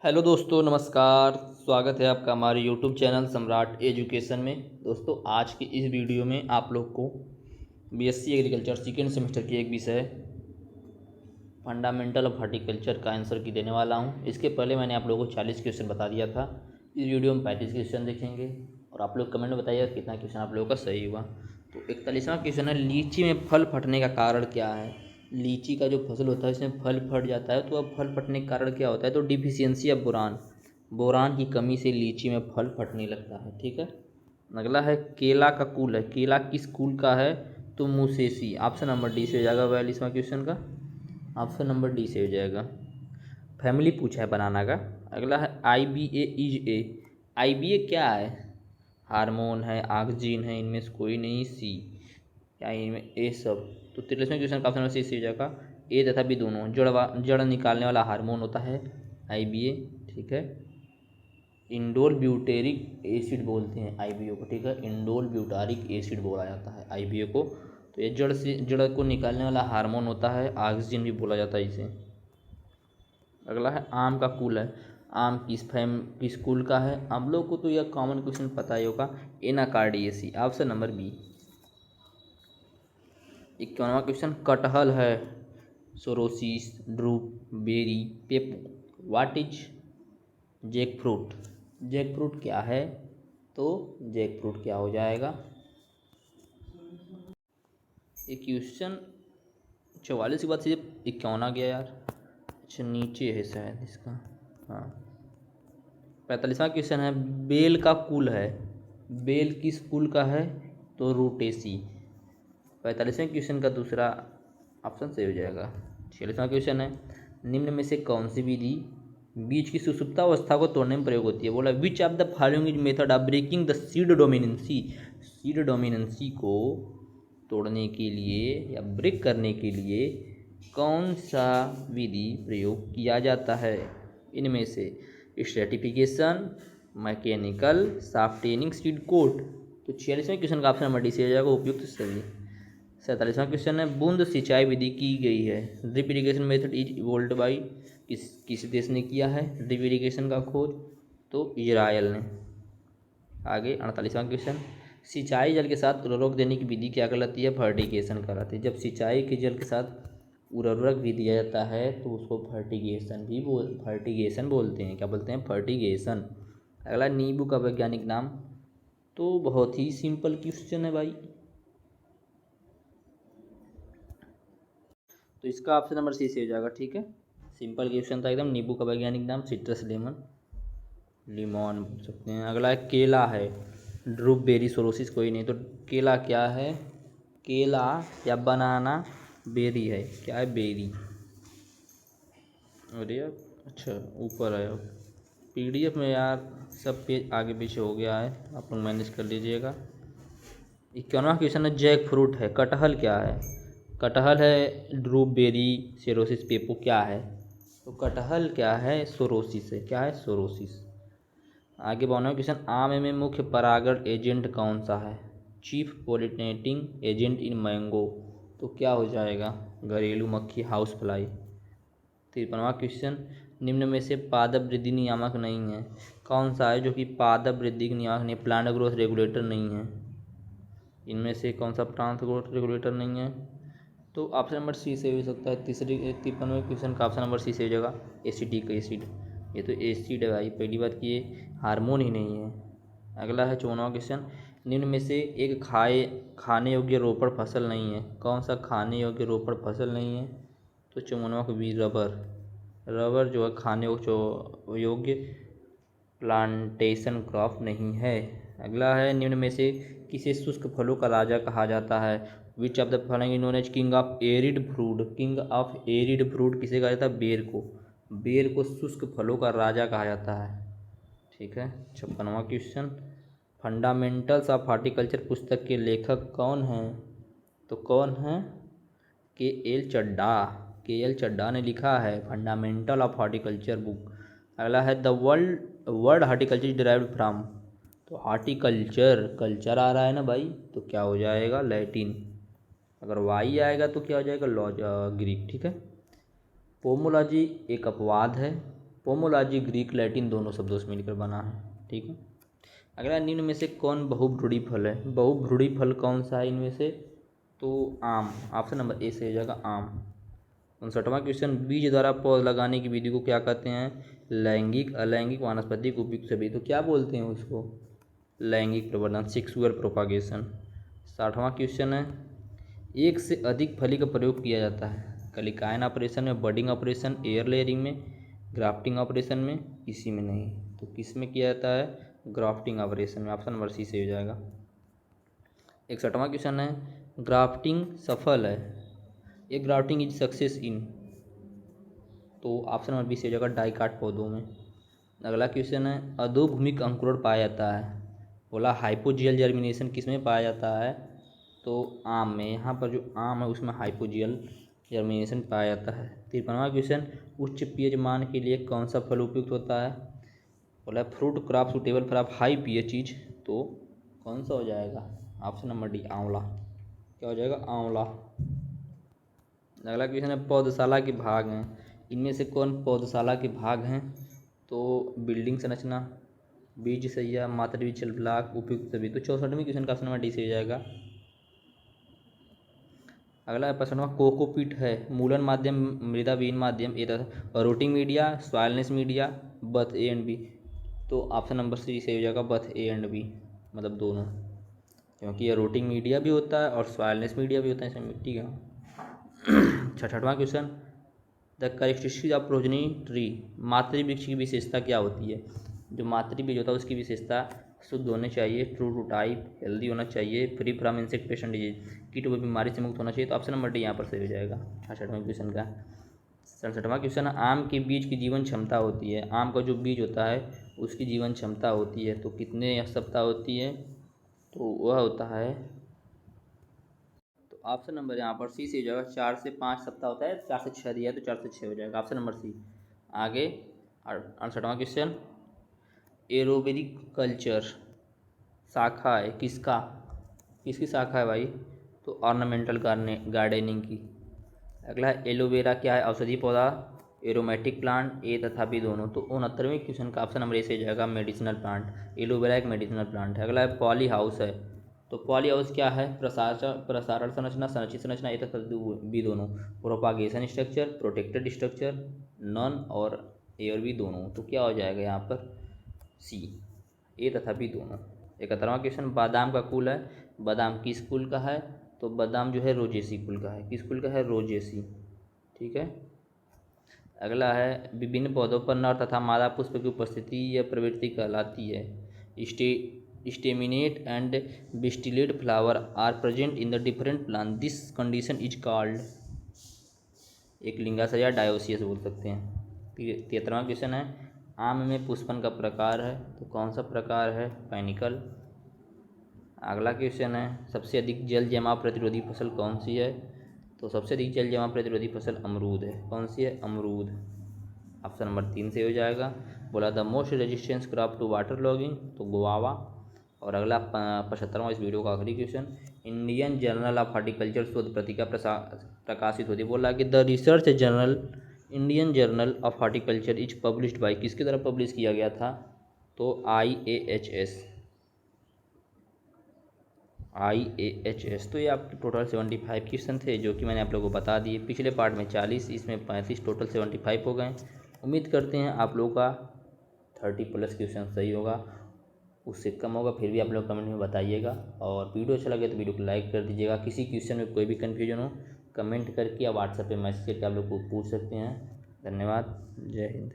Hello दोस्तों, नमस्कार। स्वागत है आपका हमारे यूट्यूब चैनल सम्राट एजुकेशन में। दोस्तों, आज की इस वीडियो में आप लोग को बीएससी एग्रीकल्चर सेकेंड सेमेस्टर की एक विषय फंडामेंटल ऑफ हॉर्टिकल्चर का आंसर की देने वाला हूं। इसके पहले मैंने आप लोगों को 40 क्वेश्चन बता दिया था। इस वीडियो में 35 क्वेश्चन देखेंगे और आप लोग कमेंट में बताइएगा कितना क्वेश्चन आप लोगों का सही हुआ। तो 41वां क्वेश्चन है, लीची में फल फटने का कारण क्या है। लीची का जो फसल होता है इसमें फल फट जाता है, तो अब फल फटने का कारण क्या होता है। तो डिफिशियंसी ऑफ बोरान, बोरान की कमी से लीची में फल फटने लगता है। ठीक है। अगला है, केला का कुल है। केला किस कुल का है। तो मुसेसी। ऑप्शन नंबर डी से हो जाएगा 42वां क्वेश्चन का। ऑप्शन नंबर डी से हो जाएगा। फैमिली पूछा है बनाना का। अगला है, I B A is A. I B A क्या है। हार्मोन है, ऑक्सीजन है, इनमें से कोई नहीं। सी क्या इनमें ए सब। तो 43वें क्वेश्चन का ऑप्शन नंबर सी से हो जाएगा। ए तथा बी दोनों जड़ निकालने वाला हार्मोन होता है आई बी ए। ठीक है। इंडोल ब्यूटेरिक एसिड बोलते हैं आईबीओ को। ठीक है, इंडोल ब्यूटारिक एसिड बोला जाता है आईबीओ को। तो ये जड़ को निकालने वाला हार्मोन होता है, ऑक्सीजन भी बोला जाता है इसे। अगला है, आम का कुल है। आम किस कुल का है। आप लोग को तो यह कॉमन क्वेश्चन पता ही होगा, एनाकार्डियेसी। Option number B. 51वां क्वेश्चन, कटहल है। Sorosis, drupe, berry, pepo. What is jack fruit. Jack fruit क्या है। तो जैक फ्रूट क्या हो जाएगा। ये क्वेश्चन 44 के बाद सिर्फ 51 आ गया यार। अच्छा, नीचे है शायद इसका। हाँ, 45वां क्वेश्चन है, बेल का कुल है। बेल किस कुल का है। तो रूटेसी। 45वें क्वेश्चन का दूसरा ऑप्शन सही हो जाएगा। 46वां क्वेश्चन है, निम्न में से कौन सी विधि बीज की सुसुप्तावस्था को तोड़ने में प्रयोग होती है। बोला, which of the following is method of breaking the seed dominancy. Seed dominancy को तोड़ने के लिए या ब्रेक करने के लिए कौन सा विधि प्रयोग किया जाता है। इनमें से स्ट्रेटिफिकेशन, मैकेनिकल, सॉफ्टेनिंग, सीड कोट। तो 46वें क्वेश्चन का ऑप्शन नंबर डी से हो जाएगा उपयुक्त सभी। 47वां क्वेश्चन है, बूंद सिंचाई विधि की गई है। Drip irrigation method is evolved by किस देश ने किया है ड्रिप इरिगेशन का खोज। तो इजराइल ने। आगे 48वां क्वेश्चन, सिंचाई जल के साथ उर्वरक देने की विधि क्या कहलाती है। फर्टिगेशन कहलाती है। जब सिंचाई के जल के साथ उर्वरक भी दिया जाता है तो उसको फर्टिगेशन बोलते हैं। क्या बोलते हैं। फर्टिगेशन। अगला, नींबू का वैज्ञानिक नाम। तो बहुत ही सिंपल क्वेश्चन है भाई। तो इसका ऑप्शन नंबर सी से हो जाएगा। ठीक है, सिंपल क्वेश्चन था एकदम। नींबू का वैज्ञानिक नाम सिट्रस लेमन, लिमॉन बोल सकते हैं। अगला है, केला है। ड्रूप बेरी सोरोसिस कोई नहीं। तो केला क्या है। केला या बनाना बेरी है। क्या है, बेरी। अरे यार, अच्छा ऊपर है। पीडीएफ में यार सब पेज आगे पीछे हो गया है, आप लोग मैनेज कर लीजिएगा। 51वां क्वेश्चन है, जैक फ्रूट है। कटहल क्या है। कटहल है ड्रूप बेरी, सेरोसिस, पेपो क्या है। तो कटहल क्या है, सोरोसिस है। क्या है, सोरोसिस। आगे 52वां क्वेश्चन, आम में मुख्य परागण एजेंट कौन सा है। Chief pollinating agent in mango. तो क्या हो जाएगा, घरेलू मक्खी, हाउस फ्लाई। 53वां क्वेश्चन, निम्न में से पादप वृद्धि नियामक नहीं है। कौन सा है जो कि पादप वृद्धि नियामक नहीं, प्लांट ग्रोथ रेगुलेटर नहीं है। इनमें से कौन सा प्लांट ग्रोथ रेगुलेटर नहीं है। तो ऑप्शन नंबर सी से हो सकता है। 53वें क्वेश्चन का ऑप्शन नंबर सी से हो जाएगा, एसिडिक एसिड। ये तो एसिड है भाई, पहली बात कि ये हार्मोन ही नहीं है। अगला है 54वां क्वेश्चन, निम्न में से एक खाने योग्य रोपड़ फसल नहीं है। कौन सा खाने योग्य रोपड़ फसल नहीं है। तो 54वां को भी रबर। रबर जो है खाने योग्य प्लांटेशन क्रॉप नहीं है। अगला है, निम्न में से किसे शुष्क फलों का राजा कहा जाता है। Which of the following known as king of arid fruit. King of arid fruit किसे कहा जाता है, बेर को। बेर को शुष्क फलों का राजा कहा जाता है। ठीक है। 56वां क्वेश्चन, फंडामेंटल्स ऑफ हॉर्टिकल्चर पुस्तक के लेखक कौन हैं। तो कौन है, के एल चड्डा। के एल चड्डा ने लिखा है फंडामेंटल ऑफ हॉर्टिकल्चर बुक। अगला है, the word horticulture is derived from. तो हॉर्टिकल्चर कल्चर आ रहा है ना भाई, तो क्या हो जाएगा, लैटिन। अगर वाई आएगा तो क्या हो जाएगा, ग्रीक। ठीक है। पोमोलॉजी एक अपवाद है। पोमोलॉजी ग्रीक लैटिन दोनों शब्दों से मिलकर बना है। ठीक है। अगला, निम्न में से कौन बहुभ्रूणी फल है? बहुभ्रूणी फल कौन सा है इनमें से? तो आम। ऑप्शन नंबर ए से हो जाएगा आम। 59वां क्वेश्चन, बीज द्वारा पौध लगाने की विधि को क्या कहते हैं? लैंगिक, अलैंगिक, वानस्पतिक, उपयुक्त सभी। तो क्या बोलते हैं उसको? लैंगिक प्रवर्धन, सेक्सुअल प्रोपागेशन। 60वां क्वेश्चन है, एक से अधिक फली का प्रयोग किया जाता है कलिकायन ऑपरेशन में, बडिंग ऑपरेशन, एयर लेयरिंग में, ग्राफ्टिंग ऑपरेशन में, किसी में नहीं। तो किस में किया जाता है? ग्राफ्टिंग ऑपरेशन में। ऑप्शन नंबर सी से हो जाएगा। 61वां क्वेश्चन है, ग्राफ्टिंग सफल है, ये ग्राफ्टिंग इज सक्सेस इन। तो ऑप्शन नंबर बी से हो जाएगा डाइकाट पौधों में। अगला क्वेश्चन है, अधोभूमिक अंकुरण पाया जाता है, बोला हाइपोजियल जर्मिनेशन किस में पाया जाता है? तो आम में। यहाँ पर जो आम है उसमें हाइपोजियल जर्मिनेशन पाया जाता है। 53वां क्वेश्चन, उच्च पीएच मान के लिए कौन सा फल उपयुक्त होता है? बोला fruit crop suitable for high pH is. तो कौन सा हो जाएगा? ऑप्शन नंबर डी आंवला। क्या हो जाएगा? आंवला। अगला क्वेश्चन है, पौधशाला के भाग हैं, इनमें से कौन पौधशाला के भाग हैं? तो बिल्डिंग संरचना, बीज सैया, मातृ बीज ब्लॉक, उपयुक्त सभी। तो 64वें क्वेश्चन का ऑप्शन नंबर डी से हो जाएगा। अगला प्रश्न, कोकोपीट है मूलन माध्यम, मृदा विहीन माध्यम, ए तथा rooting media, soilless media, both A and B. तो ऑप्शन नंबर सी से हो जाएगा बथ ए एंड बी, मतलब दोनों, क्योंकि ये रूटिंग मीडिया भी होता है और सॉइलनेस मीडिया भी होता है इसमें मिट्टी का। 66वां question, the characteristics of progeny tree, मातृ वृक्ष की विशेषता क्या होती है? जो मातृ बीज होता है उसकी विशेषता शुद्ध होने चाहिए, ट्रू टू टाइप, हेल्दी होना चाहिए, free from insect pest and disease, कीट व बीमारी से मुक्त होना चाहिए। तो ऑप्शन नंबर डी यहाँ पर सही हो जाएगा 68वें क्वेश्चन का। 67वां क्वेश्चन, आम के बीज की जीवन क्षमता होती है, आम का जो बीज होता है उसकी जीवन क्षमता होती है, तो कितने सप्ताह होती है? तो वह होता है, तो ऑप्शन नंबर यहाँ पर सी से हो जाएगा, 4 से 5 सप्ताह होता है, 4 से 6 दिया है तो 4 से 6 हो जाएगा, ऑप्शन नंबर सी। आगे 68वां क्वेश्चन, एरोबेरिक कल्चर शाखा है किसका? किसकी शाखा है भाई? तो ऑर्नामेंटल गार्डनिंग की। अगला है, एलोवेरा क्या है? औषधि पौधा, एरोमेटिक प्लांट, ए तथा बी दोनों। तो 69वें क्वेश्चन का ऑप्शन नंबर ए से हो जाएगा मेडिसिनल प्लांट, एलोवेरा एक मेडिसिनल प्लांट है। अगला है, पॉली हाउस है, तो पॉली हाउस क्या है? प्रसारण संरचना, संरचित संरचना, ए तथा बी दोनों, propagation structure, protected structure, non और ए और बी दोनों। तो क्या हो जाएगा यहाँ पर? सी, ए तथा बी दोनों। 71वां क्वेश्चन, बादाम का कुल है, बादाम किस कुल का है? तो बादाम जो है रोजेसी कुल का है, किस कुल का है? रोजेसी। ठीक है। अगला है, विभिन्न पौधों पर नर तथा मादा पुष्प की उपस्थिति या प्रवृत्ति कहलाती है, staminate and pistillate flower are present in the different plant, this condition is called. एक लिंगाशय या डायोसियस बोल सकते हैं। 73वां क्वेश्चन है, आम में पुष्पन का प्रकार है, तो कौन सा प्रकार है? पैनिकल। अगला क्वेश्चन है, सबसे अधिक जल जमाव प्रतिरोधी फसल कौन सी है? तो सबसे अधिक जल जमाव प्रतिरोधी फसल अमरूद है। कौन सी है? अमरूद। ऑप्शन नंबर 3 से हो जाएगा। बोला the most resistance crop to water logging, तो गुआवा। और अगला 75वां इस वीडियो का आखिरी question, Indian journal of horticulture शोध पत्रिका प्रकाशित होती है, बोला कि the research journal Indian journal of horticulture is published by, किसके द्वारा पब्लिश किया गया था? तो IAHS। तो ये आपके टोटल 75 क्वेश्चन थे जो कि मैंने आप लोगों को बता दिए। पिछले पार्ट में 40, इसमें 35, टोटल 75 हो गए। उम्मीद करते हैं आप लोगों का 30+ क्वेश्चन सही होगा, उससे कम होगा फिर भी आप लोग कमेंट में बताइएगा। और वीडियो अच्छा लगे तो वीडियो को लाइक कर दीजिएगा। किसी क्वेश्चन में कोई भी कन्फ्यूजन हो कमेंट करके या व्हाट्सएप पे मैसेज करके आप लोग को पूछ सकते हैं। धन्यवाद। जय हिंद।